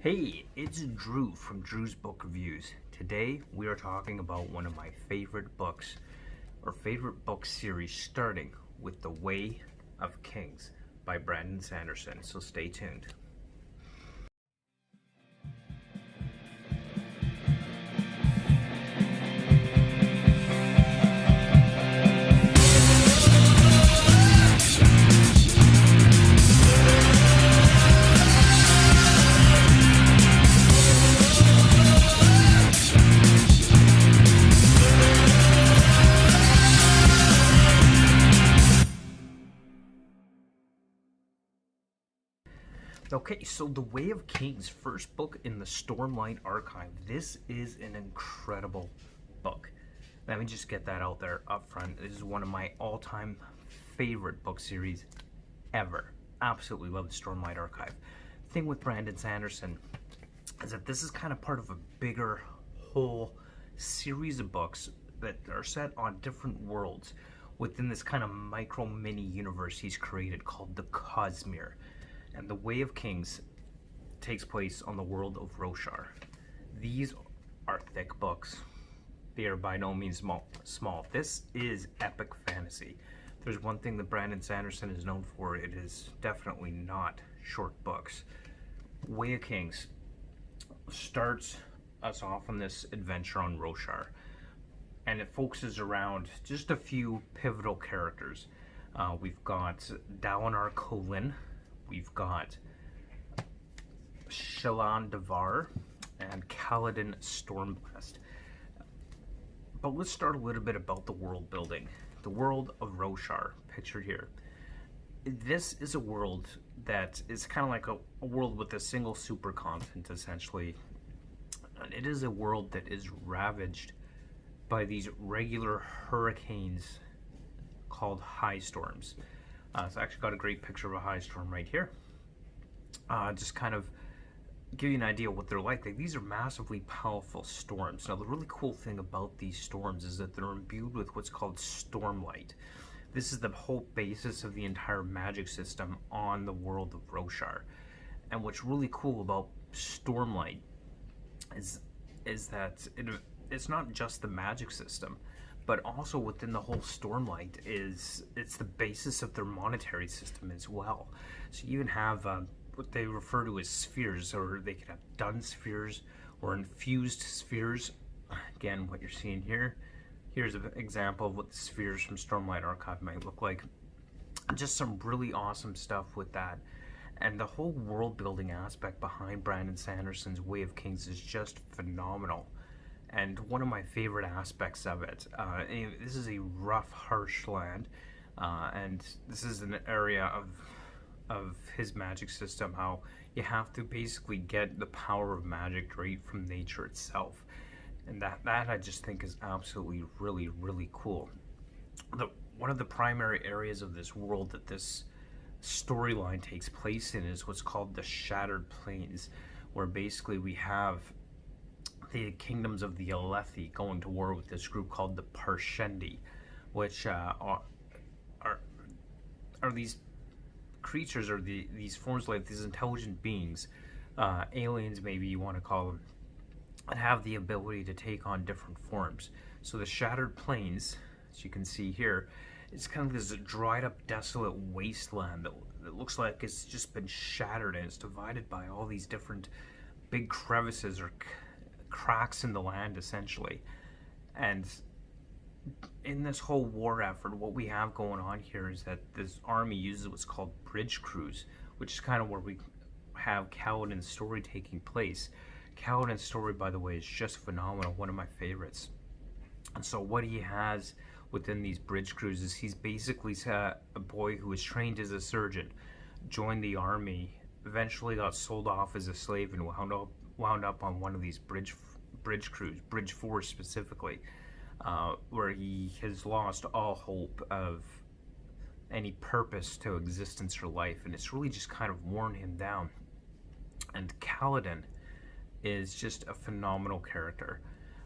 Hey, it's Drew from Drew's Book Reviews. Today we are talking about one of my favorite books, or favorite book series, starting with The Way of Kings by Brandon Sanderson, so stay tuned. Okay, so The Way of Kings, first book in the Stormlight archive. This is an incredible book. Let me just get that out there up front. This is one of my all-time favorite book series ever. Absolutely love the Stormlight archive. Thing with Brandon Sanderson is that this is kind of part of a bigger whole series of books that are set on different worlds within this kind of micro mini universe he's created called the Cosmere. And The Way of Kings takes place on the world of Roshar. These are thick books. They are by no means small. This is epic fantasy. There's one thing that Brandon Sanderson is known for, it is definitely not short books. Way of Kings starts us off on this adventure on Roshar, and it focuses around just a few pivotal characters. We've got Dalinar Kholin, we've got Shallan Devar, and Kaladin Stormblessed. But let's start a little bit about the world building. The world of Roshar, pictured here. This is a world that is kind of like a world with a single supercontinent, essentially. And it is a world that is ravaged by these regular hurricanes called high storms. So I actually got a great picture of a high storm right here. Just kind of give you an idea of what they're like. These are massively powerful storms. Now, the really cool thing about these storms is that they're imbued with what's called Stormlight. This is the whole basis of the entire magic system on the world of Roshar. And what's really cool about Stormlight is that it's not just the magic system, but also within the whole Stormlight it's the basis of their monetary system as well. So you even have what they refer to as spheres, or they could have dun spheres or infused spheres. Again, what you're seeing here, here's an example of what the spheres from Stormlight Archive might look like. Just some really awesome stuff with that. And the whole world building aspect behind Brandon Sanderson's Way of Kings is just phenomenal. And one of my favorite aspects of it, this is a rough, harsh land, and this is an area of his magic system, how you have to basically get the power of magic right from nature itself. And that I just think is absolutely really cool. One of the primary areas of this world that this storyline takes place in is what's called the Shattered Plains, where basically we have the kingdoms of the Alethi going to war with this group called the Parshendi, which are these creatures, or these forms, like these intelligent beings, aliens maybe you want to call them, that have the ability to take on different forms. So the Shattered Plains, as you can see here, it's kind of this dried up, desolate wasteland that looks like it's just been shattered, and it's divided by all these different big crevices or cracks in the land, essentially. And in this whole war effort, what we have going on here is that this army uses what's called bridge crews, which is kind of where we have Kaladin's story taking place. Kaladin's story, by the way, is just phenomenal, one of my favorites. And so what he has within these bridge crews is he's basically a boy who was trained as a surgeon, joined the army, eventually got sold off as a slave, and wound up on one of these bridge crews, Bridge 4 specifically, where he has lost all hope of any purpose to existence or life, and it's really just kind of worn him down. And Kaladin is just a phenomenal character.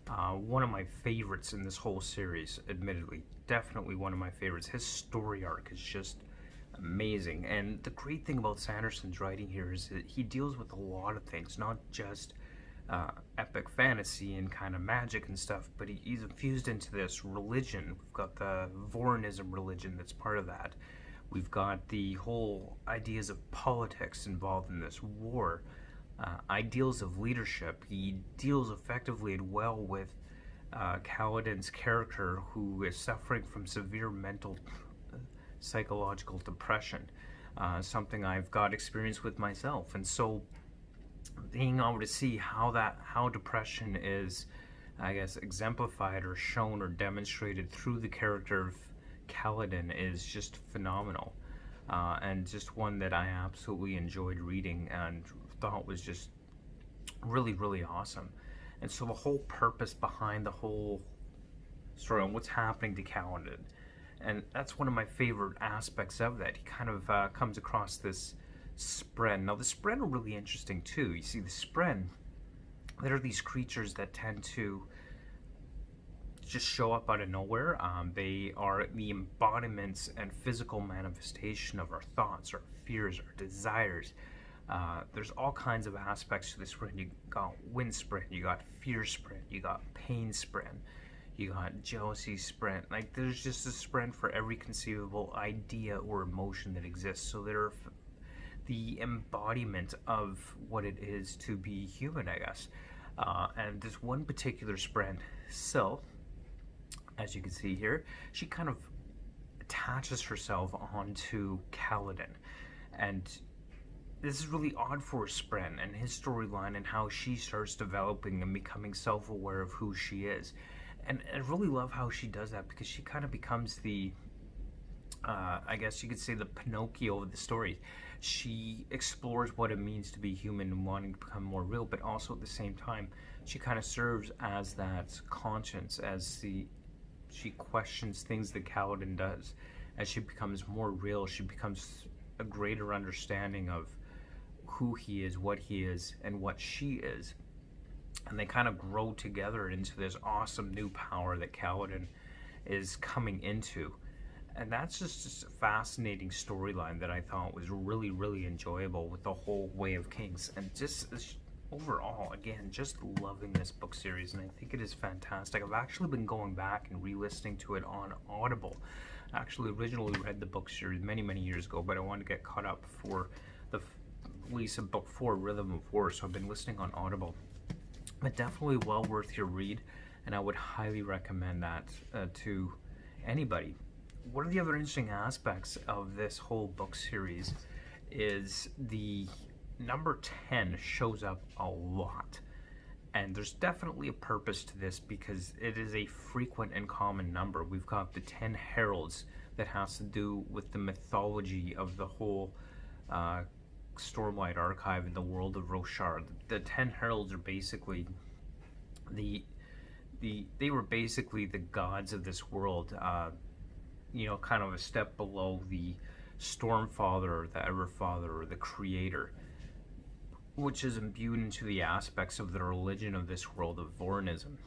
One of my favorites in this whole series, admittedly, definitely one of my favorites. His story arc is just amazing. And the great thing about Sanderson's writing here is that he deals with a lot of things, not just epic fantasy and kind of magic and stuff, but he's infused into this religion. We've got the Vorinism religion that's part of that. We've got the whole ideas of politics involved in this war, ideals of leadership. He deals effectively and well with Kaladin's character, who is suffering from severe mental psychological depression, something I've got experience with myself. And so being able to see how depression is, I guess, exemplified or shown or demonstrated through the character of Kaladin is just phenomenal, and just one that I absolutely enjoyed reading and thought was just really, really awesome. And so the whole purpose behind the whole story on what's happening to Kaladin, and that's one of my favorite aspects of that. He kind of comes across this Spren. Now the Spren are really interesting too. You see, the Spren, that are these creatures that tend to just show up out of nowhere. They are the embodiments and physical manifestation of our thoughts, our fears, our desires. There's all kinds of aspects to this Spren. You got wind Spren, you got fear Spren, you got pain Spren, you got jealousy Spren. Like, there's just a Spren for every conceivable idea or emotion that exists. So they're the embodiment of what it is to be human, I guess. And this one particular Spren, Syl, as you can see here, she kind of attaches herself onto Kaladin. And this is really odd for Spren and his storyline and how she starts developing and becoming self-aware of who she is. And I really love how she does that, because she kind of becomes the, I guess you could say, the Pinocchio of the story. She explores what it means to be human and wanting to become more real, but also at the same time, she kind of serves as that conscience, as she questions things that Kaladin does. As she becomes more real, she becomes a greater understanding of who he is, and what she is. And they kind of grow together into this awesome new power that Kaladin is coming into. And that's just a fascinating storyline that I thought was really, really enjoyable with the whole Way of Kings. And just overall, again, just loving this book series, and I think it is fantastic. I've actually been going back and re-listening to it on Audible. I actually originally read the book series many, many years ago, but I wanted to get caught up for the release of book 4, Rhythm of War, so I've been listening on Audible. But definitely well worth your read, and I would highly recommend that to anybody. One of the other interesting aspects of this whole book series is the number 10 shows up a lot. And there's definitely a purpose to this, because it is a frequent and common number. We've got the 10 heralds that has to do with the mythology of the whole Stormlight archive in the world of Roshar. The 10 heralds are basically they were basically the gods of this world, kind of a step below the Stormfather or the Everfather or the Creator, which is imbued into the aspects of the religion of this world of Vorinism.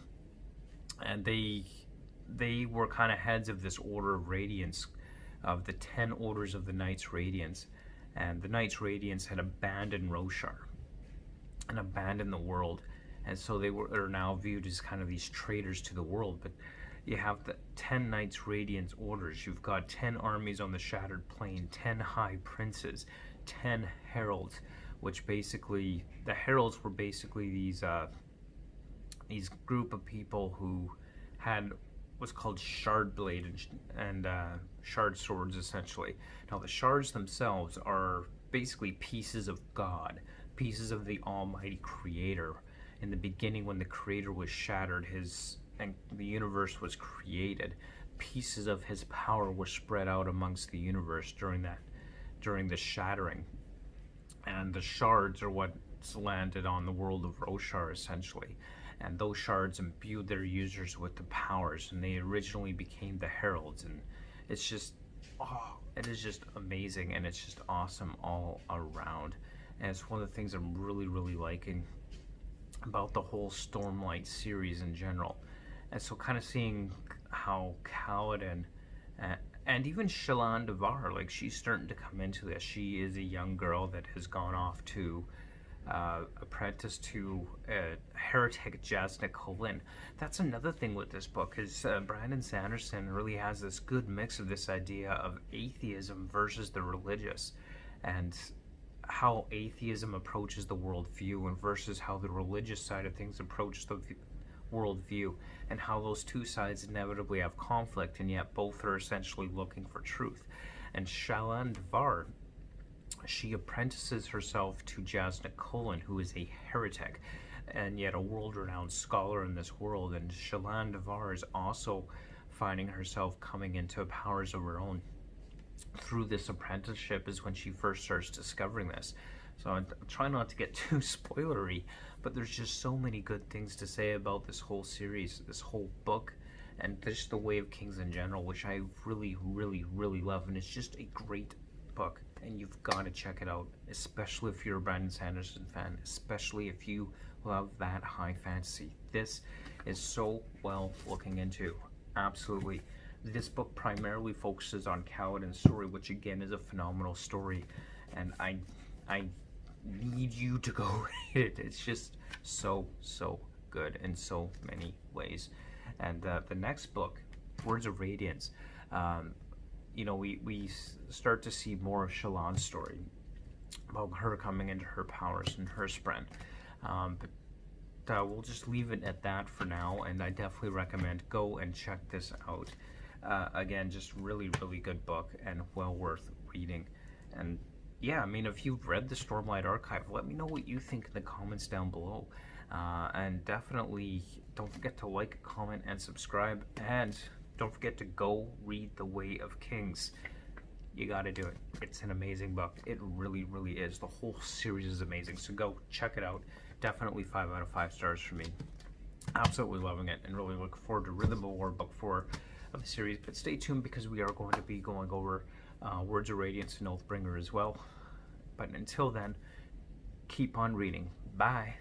And they were kind of heads of this Order of Radiance, of the 10 Orders of the Knights Radiance. And the Knights Radiance had abandoned Roshar and abandoned the world, and so are now viewed as kind of these traitors to the world. But you have the 10 Knights Radiance orders, you've got 10 armies on the Shattered Plain, 10 High Princes, 10 Heralds, which basically, the Heralds were basically these group of people who had what's called shard blade and shard swords, essentially. Now the shards themselves are basically pieces of God, pieces of the Almighty Creator. In the beginning, when the Creator was shattered, and the universe was created, pieces of his power were spread out amongst the universe during the shattering. And the shards are what's landed on the world of Roshar, essentially. And those shards imbued their users with the powers, and they originally became the heralds. And it's just, it is just amazing, and it's just awesome all around. And it's one of the things I'm really, really liking about the whole Stormlight series in general. And so kind of seeing how Kaladin And even Shallan Devar, like, she's starting to come into this. She is a young girl that has gone off to apprentice to a heretic Jasna Colin. That's another thing with this book, is Brandon Sanderson really has this good mix of this idea of atheism versus the religious, and how atheism approaches the worldview and versus how the religious side of things approach the worldview, and how those two sides inevitably have conflict, and yet both are essentially looking for truth. And Shallan Devar, she apprentices herself to Jasna Colin, who is a heretic and yet a world-renowned scholar in this world. And Shallan Devar is also finding herself coming into powers of her own. Through this apprenticeship is when she first starts discovering this. So I'm trying not to get too spoilery, but there's just so many good things to say about this whole series, this whole book, and just the Way of Kings in general, which I really, really, really love. And it's just a great book, and you've got to check it out, especially if you're a Brandon Sanderson fan, especially if you love that high fantasy. This is so well looking into. Absolutely. This book primarily focuses on Kaladin's story, which again is a phenomenal story, and I need you to go read it. It's just so good in so many ways. And the next book, Words of Radiance, you know, we start to see more of Shallan's story, about her coming into her powers and her sprint. But we'll just leave it at that for now, and I definitely recommend go and check this out. Again, just really good book and well worth reading. And yeah, I mean, if you've read the Stormlight Archive, let me know what you think in the comments down below. And definitely don't forget to like, comment, and subscribe. And don't forget to go read The Way of Kings. You gotta do it. It's an amazing book. It really is. The whole series is amazing. So go check it out. Definitely 5 out of 5 stars for me. Absolutely loving it, and really look forward to Rhythm of War Book 4 of the series. But stay tuned, because we are going to be going over Words of Radiance and Oathbringer as well. But until then, keep on reading. Bye.